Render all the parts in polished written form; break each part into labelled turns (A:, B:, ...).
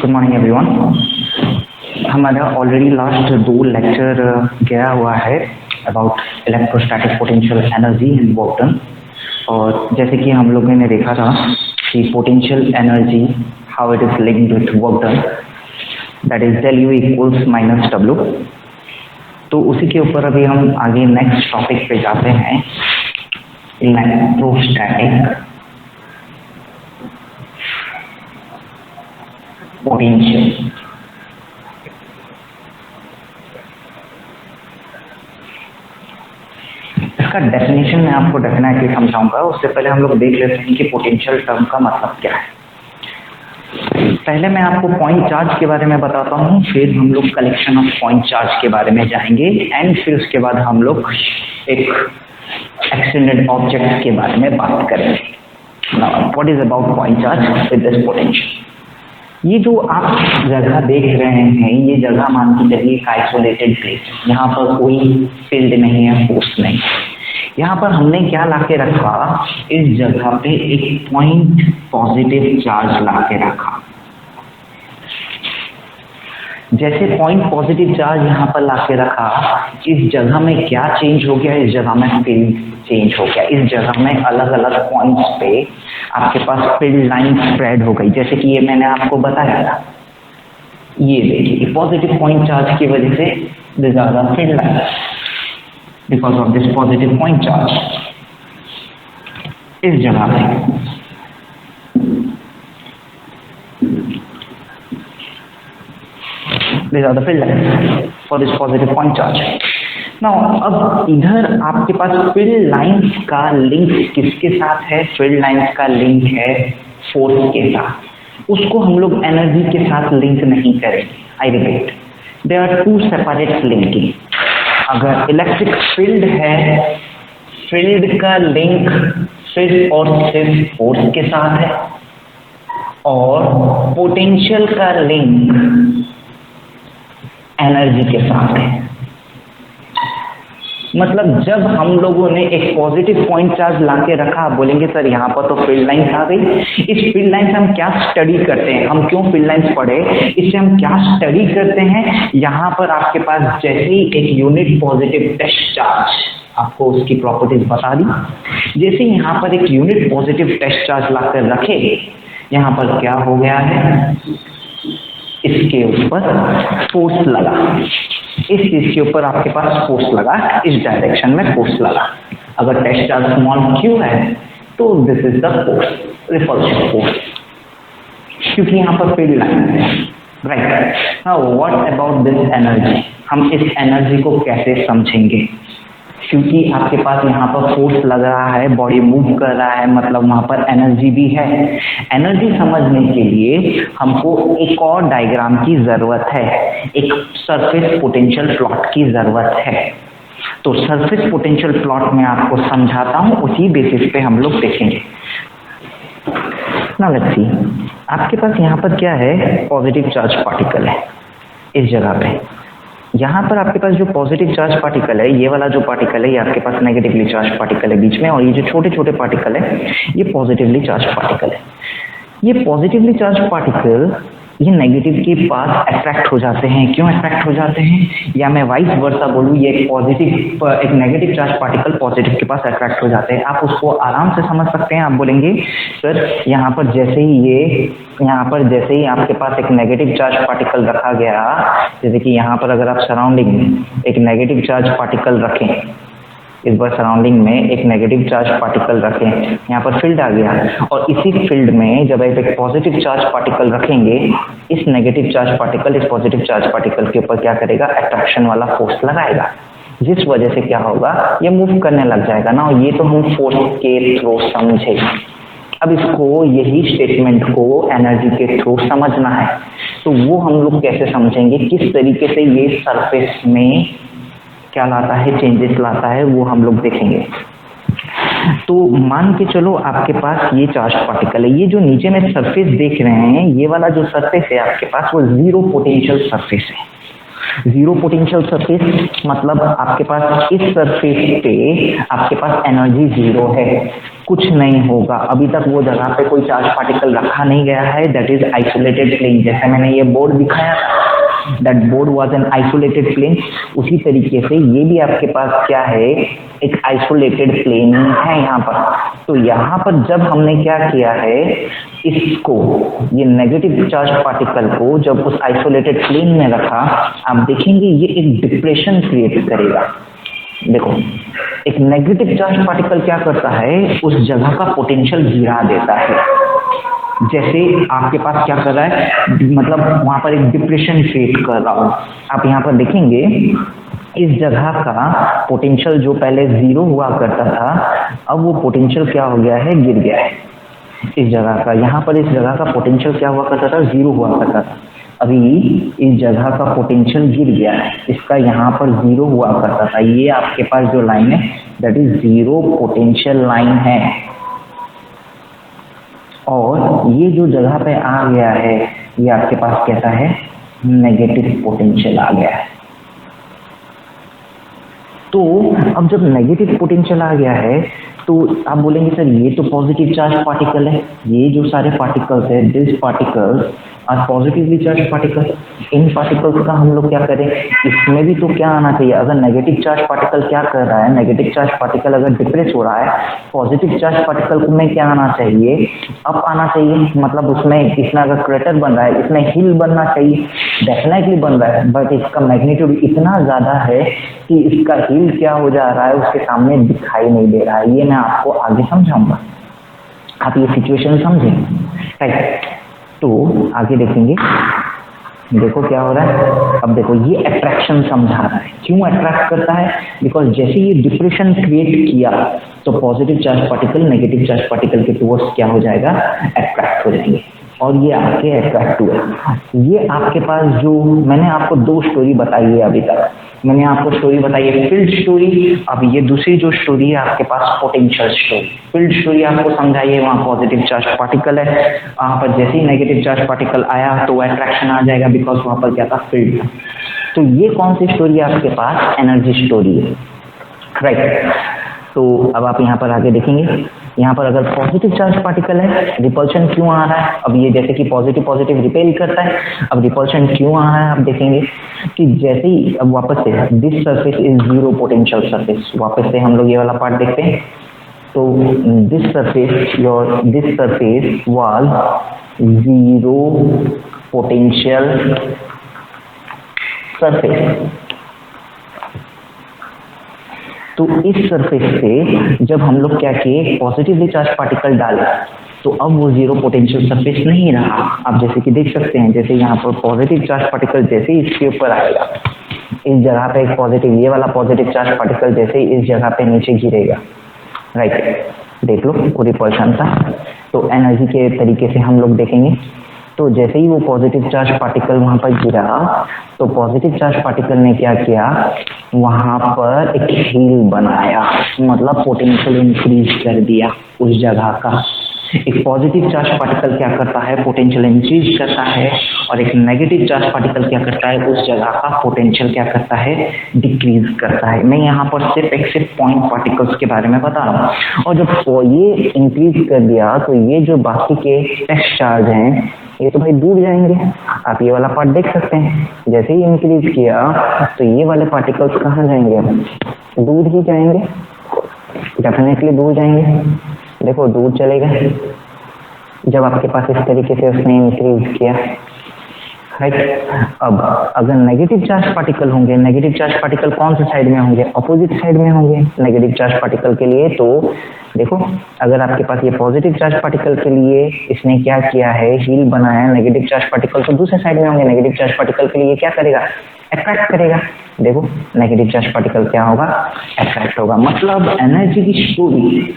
A: Good morning everyone. हमारा already last 2 lecture गया हुआ है about electrostatic potential energy in work done. और जैसे कि हम लोगों ने देखा था कि potential energy how it is linked with work done, that is del U equals minus W। तो उसी के ऊपर अभी हम आगे नेक्स्ट टॉपिक पे जाते हैं, इलेक्ट्रोस्टैटिक पोटेंशियल। इसका डेफिनेशन मैं आपको डेफिनेटली समझाऊंगा। उससे पहले हम लोग देख लेते हैं कि पोटेंशियल टर्म का मतलब क्या है। पहले मैं आपको पॉइंट चार्ज के बारे में बताता हूँ, फिर हम लोग कलेक्शन ऑफ पॉइंट चार्ज के बारे में जाएंगे एंड फिर उसके बाद हम लोग एक एक्सटेंडेड ऑब्जेक्ट के बारे में बात करेंगे। What is about point charge with this potential. ये जो आप जगह देख रहे हैं, ये जगह मान के चलिए एक आइसोलेटेड प्लेस है। यहाँ पर कोई फील्ड नहीं है, फोर्स नहीं। यहाँ पर हमने क्या लाके रखा, इस जगह पे एक पॉइंट पॉजिटिव चार्ज लाके रखा। जैसे पॉइंट पॉजिटिव चार्ज यहाँ पर लाके रखा, इस जगह में क्या चेंज हो गया, इस जगह में फील्ड चेंज हो गया। इस जगह में अलग अलग पॉइंट्स पे आपके पास फील्ड लाइन स्प्रेड हो गई। जैसे कि ये मैंने आपको बताया था, ये देखिए पॉजिटिव पॉइंट चार्ज की वजह से this are the field line because of this positive point charge. इस जगह पे these are the field lines for this positive point charge. Now अब इधर आपके पास फील्ड लाइंस का लिंक किसके साथ है? फील्ड लाइंस का लिंक है फोर्स के साथ। उसको हम लोग एनर्जी के साथ लिंक नहीं करेंगे। I repeat, there are 2 separate linking. अगर इलेक्ट्रिक फील्ड है, फील्ड का लिंक सिर्फ और सिर्फ फोर्स के साथ है, और पोटेंशियल का लिंक एनर्जी के साथ है। मतलब जब हम लोगों ने एक पॉजिटिव पॉइंट चार्ज लाके रखा, आप बोलेंगे सर यहाँ पर तो फील्ड लाइंस आ गई। इस फील्ड लाइन से हम क्या स्टडी करते हैं, हम क्यों फील्ड लाइंस पढ़े, इससे हम क्या स्टडी करते हैं। यहाँ पर आपके पास जैसे ही एक यूनिट पॉजिटिव टेस्ट चार्ज, आपको उसकी प्रॉपर्टीज बता दी, जैसे यहाँ पर एक यूनिट पॉजिटिव टेस्ट चार्ज लाकर रखे, यहाँ पर क्या हो गया है, इसके ऊपर फोर्स लगा। इस चीज के ऊपर आपके पास फोर्स लगा, इस डायरेक्शन में फोर्स लगा। अगर टेस्ट चार्ज स्मॉल q है तो this is the force, repulsion force, क्योंकि यहाँ पर फील्ड लाइन है। Right, now what about this energy. हम इस एनर्जी को कैसे समझेंगे, क्योंकि आपके पास यहाँ पर फोर्स लग रहा है, बॉडी मूव कर रहा है, मतलब वहाँ पर एनर्जी भी है। एनर्जी समझने के लिए हमको एक और डायग्राम की ज़रूरत है, एक सरफेस पोटेंशियल प्लॉट की ज़रूरत है। तो सरफेस पोटेंशियल प्लॉट में आपको समझाता हूँ, उसी बेसिस पे हम लोग देखेंगे। नाउ लेट्स सी, आपके पास यहाँ पर क्या है, पॉजिटिव चार्ज पार्टिकल है इस जगह पे। यहाँ पर आपके पास जो पॉजिटिव चार्ज पार्टिकल है, ये वाला जो पार्टिकल है, ये आपके पास नेगेटिवली चार्ज पार्टिकल है बीच में, और ये जो छोटे छोटे पार्टिकल है, ये पॉजिटिवली चार्ज पार्टिकल है। ये पॉजिटिवली चार्ज पार्टिकल ये नेगेटिव के पास अट्रैक्ट हो जाते हैं। क्यों अट्रैक्ट हो जाते हैं, या मैं वाइस वर्सा बोलूँ, ये एक नेगेटिव चार्ज पार्टिकल पॉजिटिव के पास अट्रैक्ट हो जाते हैं। आप उसको आराम से समझ सकते हैं। आप बोलेंगे सर यहाँ पर जैसे ही आपके पास एक नेगेटिव चार्ज पार्टिकल रखा गया, जैसे कि यहाँ पर अगर आप सराउंडिंग में एक नेगेटिव चार्ज पार्टिकल रखें, इस बार सराउंडिंग में एक नेगेटिव चार्ज पार्टिकल रखें, यहाँ पर फील्ड आ गया, और इसी फील्ड में जब आप एक पॉजिटिव चार्ज पार्टिकल रखेंगे, इस नेगेटिव चार्ज पार्टिकल इस पॉजिटिव चार्ज पार्टिकल के ऊपर क्या करेगा, अट्रैक्शन वाला फोर्स लगाएगा, जिस वजह से क्या होगा, ये मूव करने लग जाएगा ना। ये तो हम फोर्स के थ्रू समझे। अब इसको, यही स्टेटमेंट को एनर्जी के थ्रू समझना है, तो वो हम लोग कैसे समझेंगे, किस तरीके से ये सरफेस में क्या लाता है, चेंजेस लाता है, वो हम लोग देखेंगे। तो मान के चलो आपके पास ये चार्ज पार्टिकल है, ये जो नीचे में सरफेस देख रहे हैं, ये वाला जो सरफेस है आपके पास, वो जीरो पोटेंशियल सरफेस है। जीरो पोटेंशियल सरफेस मतलब आपके पास इस सरफेस पे आपके पास एनर्जी जीरो है, कुछ नहीं होगा, अभी तक वो जगह पे कोई चार्ज पार्टिकल रखा नहीं गया है, दैट इज आइसोलेटेड प्लेन। जैसे मैंने ये बोर्ड दिखाया था, that board was an isolated plane, उसी तरीके से ये भी आपके पास क्या है, एक आइसोलेटेड प्लेन है यहाँ पर। तो यहाँ पर जब हमने क्या किया है, इसको, ये नेगेटिव चार्ज पार्टिकल को जब उस आइसोलेटेड प्लेन में रखा, आप देखेंगे ये एक डिप्रेशन क्रिएट करेगा। देखो, एक नेगेटिव चार्ज पार्टिकल क्या करता है, उस जगह का पोटेंशियल गिरा देता है। जैसे आपके पास क्या कर रहा है, मतलब वहां पर एक डिप्रेशन क्रिएट कर रहा हो। आप यहाँ पर देखेंगे इस जगह का पोटेंशियल जो पहले 0 हुआ करता था, अब वो पोटेंशियल क्या हो गया है, गिर गया है। इस जगह का, यहाँ पर इस जगह का पोटेंशियल क्या हुआ करता था, 0 हुआ करता था, अभी इस जगह का पोटेंशियल गिर गया है, इसका यहाँ पर 0 हुआ करता था। ये आपके पास जो लाइन है दैट इज 0 पोटेंशियल लाइन है, और ये जो जगह पे आ गया है ये आपके पास कैसा है, नेगेटिव पोटेंशियल आ गया है। तो अब जब नेगेटिव पोटेंशियल आ गया है तो आप बोलेंगे सर ये तो पॉजिटिव चार्ज पार्टिकल है, ये जो सारे पार्टिकल्स है, this particles are positively charge particle. इन पार्टिकल्स का हम लोग क्या करें, इसमें भी तो क्या आना चाहिए, अगर नेगेटिव चार्ज पार्टिकल क्या कर रहा है, नेगेटिव चार्ज पार्टिकल अगर डिप्रेस हो रहा है, पॉजिटिव चार्ज पार्टिकल में क्या आना चाहिए, अप आना चाहिए। मतलब उसमें, इसमें अगर क्रेटर बन रहा है, इसमें हिल बनना चाहिए, डेफिनेटली बन रहा है, बट इसका मैग्नीट्यूड इतना ज़्यादा है कि इसका हिल क्या हो जा रहा है, उसके सामने दिखाई नहीं दे रहा है। ये मैं आपको आगे समझाऊंगा, आप ये सिचुएशन समझें, राइट। तो आगे देखेंगे, देखो क्या हो रहा है। अब देखो ये अट्रैक्शन समझा रहा है, क्यों अट्रैक्ट करता है, बिकॉज जैसे ये डिप्रेशन क्रिएट किया तो positive charge particle negative charge particle के टुवर्ड्स क्या हो जाएगा, अट्रैक्ट हो जाएंगे, और ये आपके अट्रैक्ट हुए। ये आपके पास जो मैंने आपको 2 स्टोरी बताई है अभी तक, मैंने आपको स्टोरी बताई है फील्ड स्टोरी, अब ये दूसरी जो स्टोरी है आपके पास पोटेंशियल स्टोरी। फील्ड स्टोरी आपको समझाइए, वहाँ पॉजिटिव चार्ज पार्टिकल है, वहाँ पर जैसे ही नेगेटिव चार्ज पार्टिकल आया तो वो अट्रैक्शन आ जाएगा, बिकॉज वहाँ पर क्या था, फील्ड था। तो ये कौन सी स्टोरी है आपके पास, एनर्जी स्टोरी है, राइट। तो अब आप यहाँ पर आगे देखेंगे, यहाँ पर अगर पॉजिटिव चार्ज पार्टिकल है, रिपल्शन क्यों आ रहा है, अब ये जैसे कि पॉजिटिव पॉजिटिव रिपेल करता है, अब रिपल्शन क्यों आ रहा है, आप देखेंगे कि जैसे ही, अब वापस से this surface is 0 potential surface, वापस से हम लोग ये वाला पार्ट देखते हैं। तो this surface was 0 potential surface. तो इस सरफेस पे जब हम लोग क्या किए, पॉजिटिवली चार्ज पार्टिकल डाले, तो अब वो 0 पोटेंशियल सरफेस नहीं रहा। आप जैसे कि देख सकते हैं, जैसे यहाँ पर पॉजिटिव चार्ज पार्टिकल जैसे ही इसके ऊपर आएगा, इस जगह पे एक पॉजिटिव, ये वाला पॉजिटिव चार्ज पार्टिकल जैसे ही इस जगह पे नीचे गिरेगा, राइट, देख लो वो रिपल्शन था। तो एनर्जी के तरीके से हम लोग देखेंगे, तो जैसे ही वो पॉजिटिव चार्ज पार्टिकल वहाँ पर गिरा, तो पॉजिटिव चार्ज पार्टिकल ने क्या किया, वहाँ पर एक हिल बनाया, मतलब पोटेंशियल इंक्रीज कर दिया उस जगह का। एक पॉजिटिव चार्ज पार्टिकल क्या करता है, पोटेंशियल इंक्रीज करता है, और एक नेगेटिव चार्ज पार्टिकल क्या करता है, उस जगह का पोटेंशियल क्या करता है, डिक्रीज करता है। मैं यहाँ पर सिर्फ पॉइंट पार्टिकल्स के बारे में बता रहा हूँ। और जब ये इंक्रीज कर दिया तो ये जो बाकी के टेस्ट चार्ज हैं ये तो भाई दूर जाएंगे। आप ये वाला पार्ट देख सकते हैं, जैसे ही इंक्रीज किया तो ये वाले पार्टिकल्स कहाँ जाएंगे, दूर ही जाएंगे, डेफिनेटली दूर जाएंगे। देखो दूर चले गए जब आपके पास इस तरीके से उसने इंक्रीज किया, राइट। अब अगर नेगेटिव चार्ज पार्टिकल होंगे, नेगेटिव चार्ज पार्टिकल कौन से साइड में होंगे, अपोजिट साइड में होंगे नेगेटिव चार्ज पार्टिकल के लिए। तो देखो अगर आपके पास ये पॉजिटिव चार्ज पार्टिकल के लिए इसने क्या किया है, हील बनाया, नेगेटिव चार्ज पार्टिकल तो दूसरे साइड में होंगे, नेगेटिव चार्ज पार्टिकल के लिए क्या करेगा, अट्रैक्ट करेगा। देखो नेगेटिव चार्ज पार्टिकल क्या होगा, अट्रैक्ट होगा। मतलब एनर्जी की स्टोरी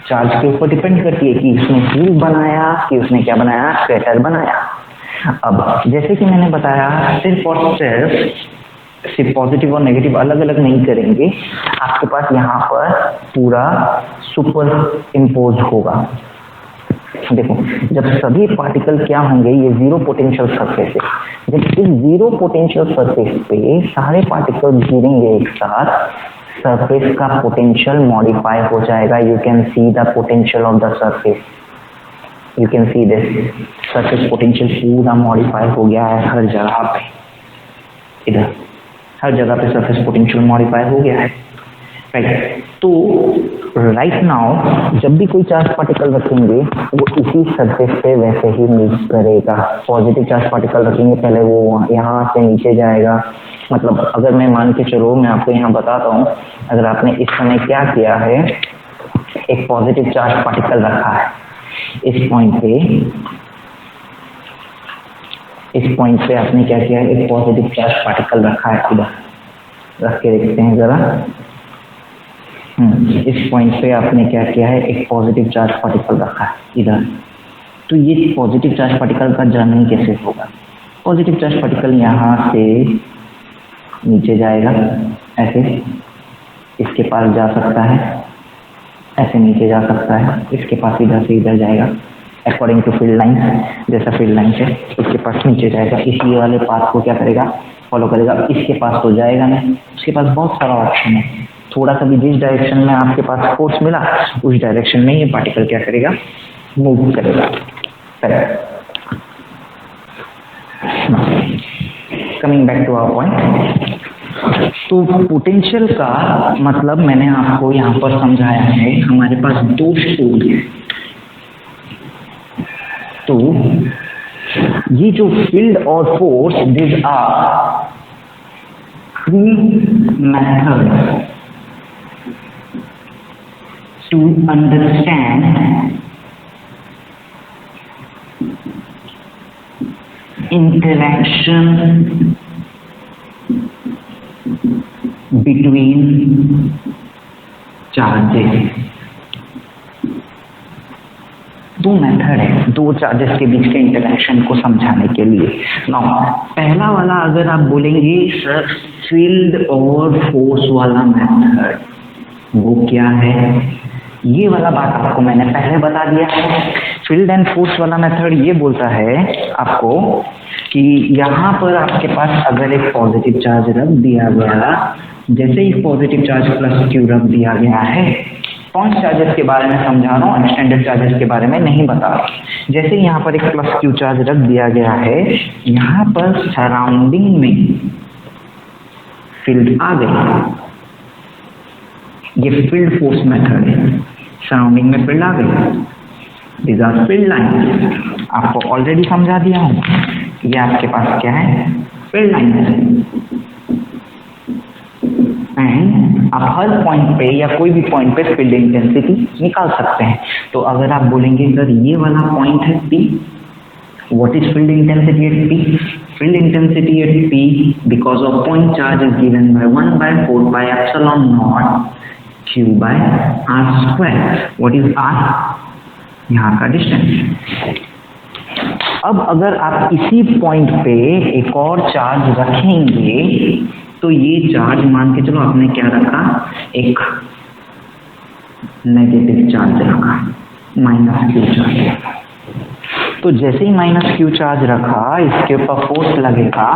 A: चार्ज के ऊपर डिपेंड करती है कि उसने हील बनाया कि उसने क्या बनाया, क्रेटर बनाया। अब जैसे कि मैंने बताया, सिर्फ और सिर्फ पॉजिटिव और नेगेटिव अलग अलग नहीं करेंगे, आपके पास यहाँ पर पूरा सुपर इम्पोज होगा। देखो जब सभी पार्टिकल क्या होंगे, ये 0 पोटेंशियल सरफेस है, जब इस 0 पोटेंशियल सरफेस पे सारे पार्टिकल गिरेंगे एक साथ, सरफेस का पोटेंशियल मॉडिफाई हो जाएगा। You can see the potential of the surface, you can see this surface potential पूरा मॉडिफाई हो गया है हर जगह पे, इधर हर जगह पे सरफेस पोटेंशियल मॉडिफाई हो गया है, राइट। तो राइट नाउ जब भी कोई चार्ज पार्टिकल रखेंगे वो इसी सरफेस पे वैसे ही मूव करेगा। पॉजिटिव चार्ज पार्टिकल रखेंगे पहले वो यहाँ से नीचे जाएगा, मतलब अगर मैं मान के चलो, मैं आपको यहाँ बताता हूँ, अगर आपने इस समय क्या किया है, एक पॉजिटिव चार्ज पार्टिकल रखा है इस पॉइंट पे आपने क्या किया है, एक पॉजिटिव चार्ज पार्टिकल रखा है, इधर रख के देखते हैं जरा। इस पॉइंट पे आपने क्या किया है, एक पॉजिटिव चार्ज पार्टिकल रखा है इधर। तो ये पॉजिटिव चार्ज पार्टिकल का जर्नी कैसे होगा? पॉजिटिव चार्ज पार्टिकल यहाँ से नीचे जाएगा, ऐसे इसके पास जा सकता है, ऐसे नीचे जा सकता है, इसके पास इधर से इधर जाएगा अकॉर्डिंग टू फील्ड लाइन, जैसा फील्ड लाइन है उसके पास नीचे जाएगा। इसी वाले पाथ को क्या करेगा, फॉलो करेगा। इसके पास तो जाएगा नहीं, उसके पास बहुत सारा ऑप्शन है, थोड़ा सा भी जिस डायरेक्शन में आपके पास फोर्स मिला उस डायरेक्शन में ये पार्टिकल क्या करेगा, मूव करेगा। Coming back to our point, तो पोटेंशियल का मतलब मैंने आपको यहाँ पर समझाया है, हमारे पास दो स्टोरी है। तो ये जो फील्ड और force, this are three methods to understand interaction between charges। दो मेथड है दो चार्जेस के बीच के इंटरेक्शन को समझाने के लिए। नाउ पहला वाला अगर आप बोलेंगे सर फील्ड और फोर्स वाला मेथड, वो क्या है? ये वाला बात आपको मैंने पहले बता दिया है। फील्ड एंड फोर्स वाला मेथड ये बोलता है आपको कि यहाँ पर आपके पास अगर एक पॉजिटिव चार्ज रख दिया गया, जैसे ही पॉजिटिव चार्ज प्लस क्यू रख दिया गया है, पॉइंट चार्जेस के बारे में समझा रहा हूँ, एक्सटेंडेड चार्जेस के बारे में नहीं बता रहा। जैसे यहाँ पर एक प्लस क्यू चार्ज रख दिया गया है, यहाँ पर सराउंडिंग में फील्ड आ गई, ये फील्ड फोर्स मेथड है। सराउंडिंग में फील्ड आ गई, दिस आर फील्ड लाइन, आपको ऑलरेडी समझा दिया हूँ। ये आपके पास क्या है, फील्ड लाइन है। एंड आप हर पॉइंट पे या कोई भी पॉइंट पे फील्ड इंटेंसिटी निकाल सकते हैं। तो अगर आप बोलेंगे सर ये वाला पॉइंट है P, what is field intensity at P? Field intensity at P because of point charge is given by 1 by 4 by epsilon naught Q by R square. What is R? यहाँ का distance. अब अगर आप इसी point पे एक और charge रखेंगे तो ये चार्ज मान के चलो आपने क्या रखा, एक नेगेटिव चार्ज रखा, माइनस क्यू चार्ज। तो जैसे ही माइनस क्यू चार्ज रखा, इसके ऊपर फोर्स लगेगा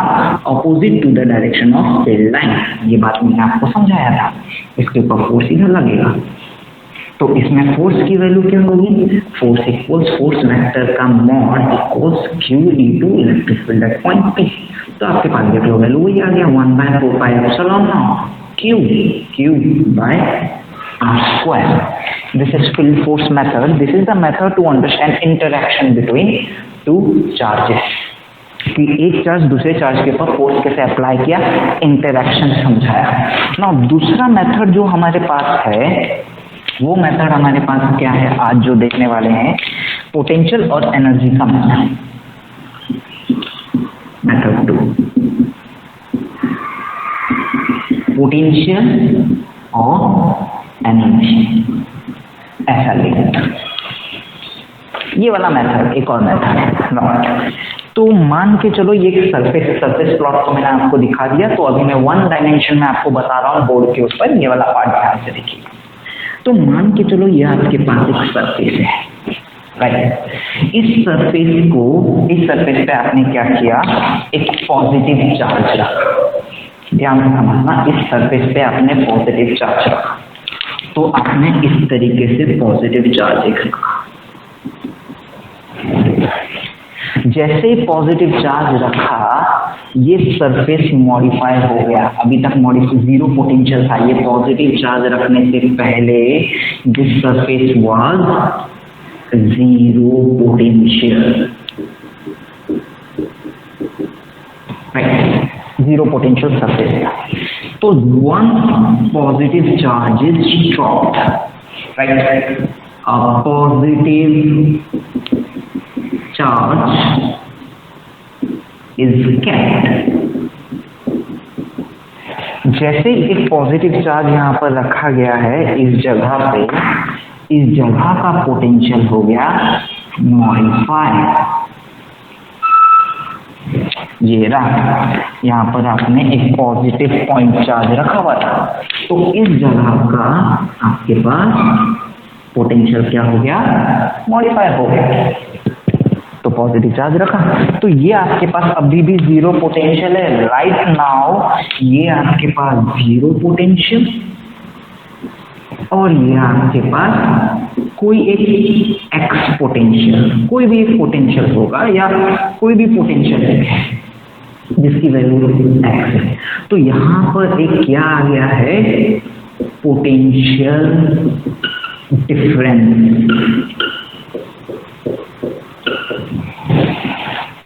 A: opposite to the direction of field line. ये बात मैंने आपको समझाया था, इसके ऊपर फोर्स इधर लगेगा। तो इसमें फोर्स की वैल्यू क्या होगी, फोर्स इक्वल्स फोर्स वेक्टर का mod equals Q into electric field at point P. तो आपके पास देख लो वैल्यू वही आ गया 1 by 4 pi epsilon naught Q by R square. This is field force method. This is the method to understand interaction between two charges. कि एक charge दूसरे charge के ऊपर फोर्स कैसे अप्लाई किया, इंटरेक्शन समझाया। ना दूसरा मेथड जो हमारे पास है, वो मेथड हमारे पास क्या है, आज जो देखने वाले हैं, पोटेंशियल और एनर्जी का मेथड, मेथड 2, पोटेंशियल और एनर्जी, ऐसा लिखा। ये वाला मेथड एक और मेथड है। तो मान के चलो ये सरफेस प्लॉट तो मैंने आपको दिखा दिया। तो अभी मैं 1 डायमेंशन में आपको बता रहा हूँ बोर्ड के ऊपर, ये वाला पार्ट ध्यान से देखिए। तो मान के चलो ये आपके पास एक सरफेस है, राइट। इस सरफेस पे आपने क्या किया, एक पॉजिटिव चार्ज रखा, ध्यान से समझना, इस सरफेस पे आपने पॉजिटिव चार्ज रखा, तो आपने इस तरीके से पॉजिटिव चार्ज एक रखा। जैसे ही पॉजिटिव चार्ज रखा, ये सरफेस मॉडिफाई हो गया। अभी तक मॉडिफाई जीरो पोटेंशियल था, ये पॉजिटिव चार्ज रखने से पहले this surface was zero potential, zero potential surface. तो one positive charge is dropped, right, a positive charge is kept. जैसे एक पॉजिटिव चार्ज यहाँ पर रखा गया है इस जगह पे, इस जगह का पोटेंशियल हो गया मॉडिफाई। ये रहा, यहाँ पर आपने एक पॉजिटिव पॉइंट चार्ज रखा हुआ था, तो इस जगह का आपके पास पोटेंशियल क्या हो गया, मॉडिफाई हो गया। तो पॉजिटिव चार्ज रखा, तो ये आपके पास अभी भी जीरो पोटेंशियल है। राइट नाउ ये आपके पास जीरो पोटेंशियल, और ये आपके पास कोई एक एक्स पोटेंशियल, कोई भी एक पोटेंशियल होगा या कोई भी पोटेंशियल है जिसकी वैल्यू एक्स है। तो यहाँ पर एक क्या आ गया है, पोटेंशियल डिफरेंस।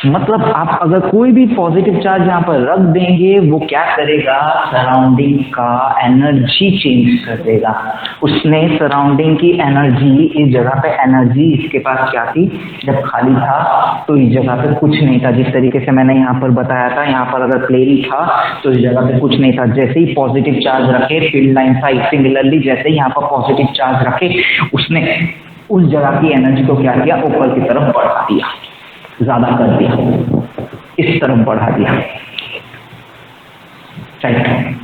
A: मतलब आप अगर कोई भी पॉजिटिव चार्ज यहाँ पर रख देंगे, वो क्या करेगा, सराउंडिंग का एनर्जी चेंज कर देगा। उसने सराउंडिंग की एनर्जी, इस जगह पे एनर्जी इसके पास क्या थी, जब खाली था तो इस जगह पे कुछ नहीं था। जिस तरीके से मैंने यहाँ पर बताया था, यहाँ पर अगर प्लेन था तो इस जगह पे कुछ नहीं था। जैसे ही पॉजिटिव चार्ज रखे, फील्ड लाइन साइड सिमिलरली जैसे ही यहाँ पर पॉजिटिव चार्ज रखे, उसने उस जगह की एनर्जी को क्या किया, ऊपर की तरफ बढ़ा दिया, ज्यादा कर दिया, इस तरफ बढ़ा दिया, राइट।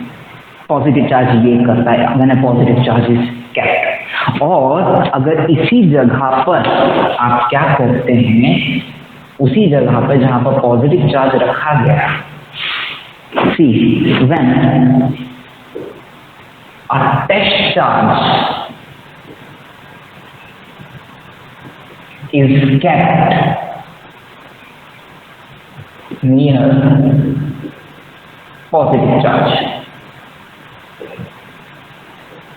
A: पॉजिटिव चार्ज ये करता है, मैंने पॉजिटिव चार्ज इज केप्ट। और अगर इसी जगह पर आप क्या करते हैं, उसी जगह पर जहां पर पॉजिटिव चार्ज रखा गया, see when a test charge is kept near positive charge,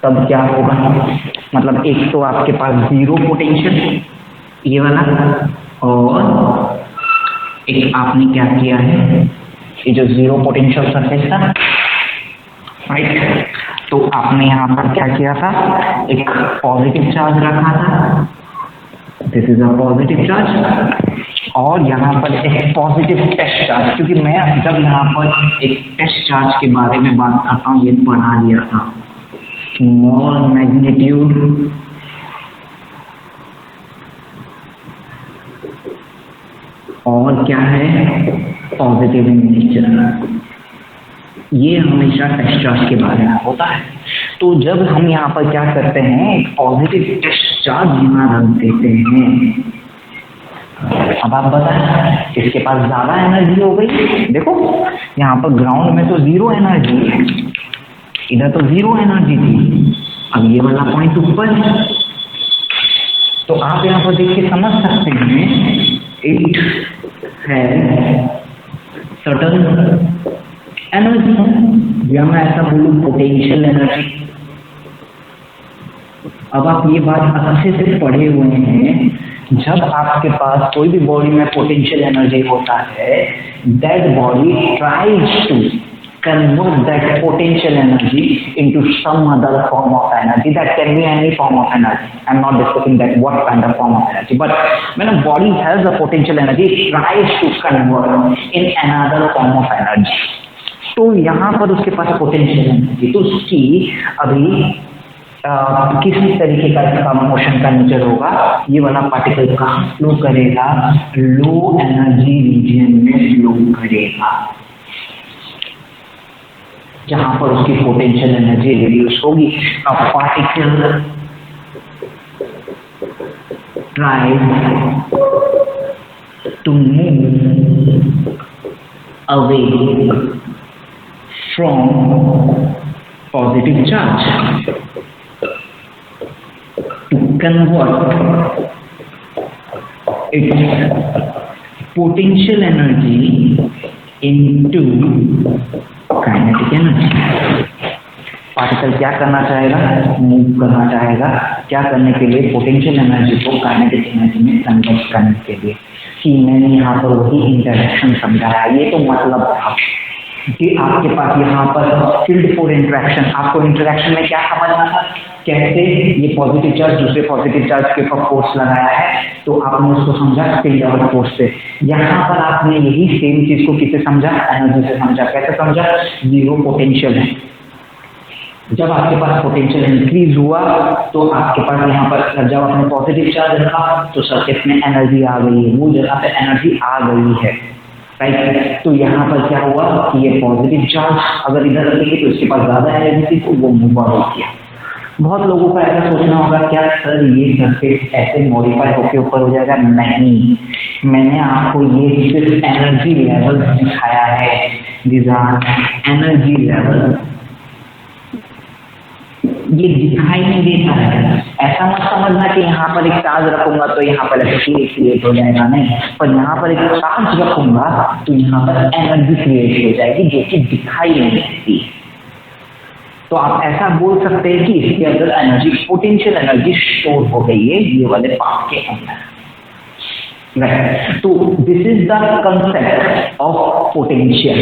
A: तब क्या होगा, मतलब एक तो आपके पास जीरो पोटेंशियल ये वाला, और एक आपने क्या किया है, ये जो जीरो पोटेंशियल सरफेस था, राइट, तो आपने यहाँ पर क्या किया था, एक पॉजिटिव चार्ज रखा था, this is a positive charge, और यहाँ पर एक पॉजिटिव टेस्ट चार्ज। क्योंकि मैं जब यहाँ पर एक टेस्ट चार्ज के बारे में बात करता हूँ, ये पढ़ा दिया था, स्मॉल मैग्नीट्यूड और क्या है, पॉजिटिव इन नेचर। ये हमेशा टेस्ट चार्ज के बारे में होता है। तो जब हम यहाँ पर क्या करते हैं, एक पॉजिटिव टेस्ट चार्ज यहाँ रख देते हैं। अब आप बताएं, इसके पास ज्यादा एनर्जी हो गई। देखो यहाँ पर ग्राउंड में तो जीरो एनर्जी है, इधर तो जीरो एनर्जी थी, अब ये वाला पॉइंट ऊपर है। तो आप यहाँ पर देख के समझ सकते हैं, इट है सर्टेन एनर्जी, या मैं ऐसा बोलूं पोटेंशियल एनर्जी। अब आप ये बात अच्छे से पढ़े हुए हैं, जब आपके पास कोई भी बॉडी में पोटेंशियल एनर्जी होता है, that body tries to convert that potential energy into some other form of energy. That can be any form of energy. I'm not discussing that what kind of form of energy, but when a body has a potential energy, it tries to convert in another form of energy. तो यहाँ पर उसके पास potential energy, तो उसकी अभी किसी तरीके का इसका मोशन का नेचर होगा, ये वाला पार्टिकल कहाँ फ्लो करेगा, लो एनर्जी रीजन में फ्लो करेगा, जहां पर उसकी पोटेंशियल एनर्जी रिड्यूस होगी। अब particle tries to move away from positive charge to convert its potential energy into kinetic energy. Particle क्या करना चाहेगा? मूव करना चाहेगा। क्या करने के लिए? पोटेंशियल एनर्जी को काइनेटिक एनर्जी में कन्वर्ट करने के लिए। कि मैंने यहाँ पर वही इंटरेक्शन समझाया। ये तो मतलब था कि आपके पास यहाँ पर फील्ड फॉर इंटरेक्शन, आपको इंटरेक्शन में क्या समझना था? कैसे ये पॉजिटिव चार्ज दूसरे पॉजिटिव चार्ज के ऊपर फोर्स लगाया है, तो आपने उसको समझा फील्ड और फोर्स से। यहाँ पर आपने यही सेम चीज को किससे समझा? एनर्जी से समझा। कैसे समझा? जीरो पोटेंशियल है। जब आपके पास पोटेंशियल इंक्रीज हुआ तो आपके पास यहाँ पर जब आपने पॉजिटिव चार्ज रखा तो सर्किट में एनर्जी आ गई है, वो जगह पे एनर्जी आ गई है, राइट। तो यहाँ पर क्या हुआ कि ये पॉजिटिव चार्ज अगर इधर रखेंगे तो इसके पास ज्यादा एनर्जी थी, तो वो मूव आउट किया। बहुत लोगों को ऐसा सोचना होगा क्या सर ये सर्किट ऐसे मॉडिफाई होके ऊपर हो जाएगा? नहीं, मैंने आपको ये सिर्फ एनर्जी लेवल दिखाया है। These are energy level. ये दिखाई नहीं देता है। ऐसा मत समझना कि यहाँ पर एक चार्ज रखूंगा तो यहाँ पर इलेक्ट्रिसिटी क्रिएट हो जाएगा, नहीं। पर यहाँ पर एक चार्ज रखूंगा तो यहाँ पर एनर्जी क्रिएट हो जाएगी जो कि दिखाई नहीं देती। तो आप ऐसा बोल सकते हैं कि इसके अंदर एनर्जी, पोटेंशियल एनर्जी स्टोर हो गई है ये वाले पार्ट के अंदर, राइट। तो this is the concept of potential.